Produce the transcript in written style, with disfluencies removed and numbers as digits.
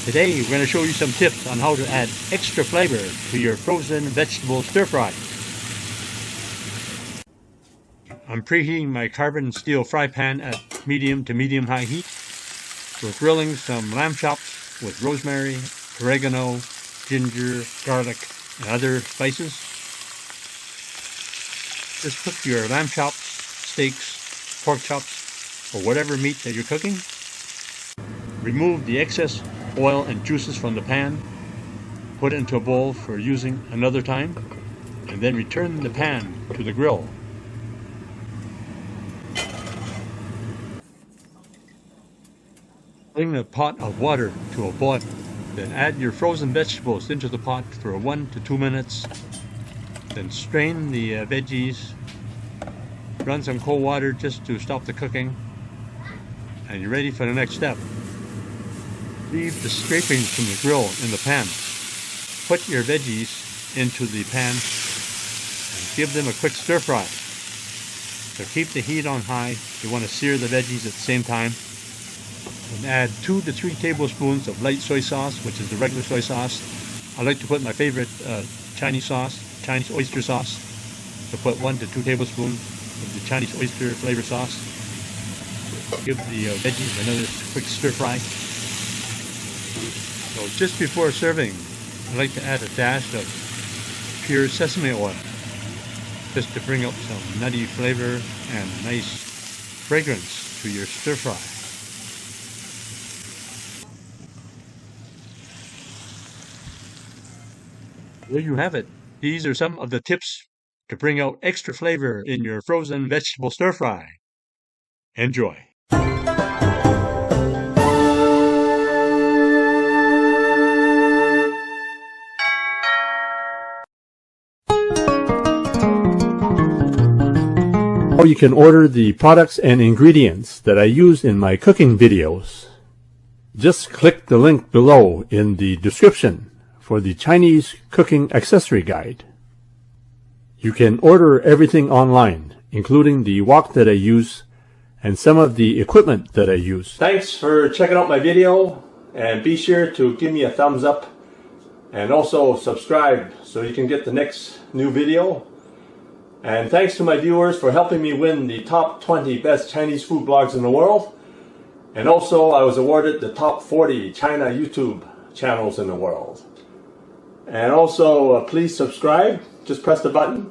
Today we're going to show you some tips on how to add extra flavor to your frozen vegetable stir fry. I'm preheating my carbon steel fry pan at medium to medium high heat. We're grilling some lamb chops with rosemary, oregano, ginger, garlic, and other spices. Just cook your lamb chops, steaks, pork chops, or whatever meat that you're cooking. Remove the excess oil and juices from the pan, put it into a bowl for using another time, and then return the pan to the grill. Bring the pot of water to a boil, then add your frozen vegetables into the pot for 1 to 2 minutes. Then strain the veggies, run some cold water just to stop the cooking, and you're ready for the next step. Leave the scrapings from the grill in the pan. Put your veggies into the pan and give them a quick stir fry. So keep the heat on high. You want to sear the veggies at the same time. And add 2 to 3 tablespoons of light soy sauce, which is the regular soy sauce. I like to put my favorite Chinese oyster sauce. So put 1 to 2 tablespoons of the Chinese oyster flavor sauce. Give the veggies another quick stir fry. So just before serving, I like to add a dash of pure sesame oil, just to bring up some nutty flavor and nice fragrance to your stir fry. There you have it. These are some of the tips to bring out extra flavor in your frozen vegetable stir fry. Enjoy. Or you can order the products and ingredients that I use in my cooking videos. Just click the link below in the description for the Chinese cooking accessory guide. You can order everything online, including the wok that I use and some of the equipment that I use. Thanks for checking out my video, and be sure to give me a thumbs up and also subscribe so you can get the next new video. And thanks to my viewers for helping me win the top 20 best Chinese food blogs in the world. And also I was awarded the top 40 China YouTube channels in the world. And also please subscribe. Just press the button.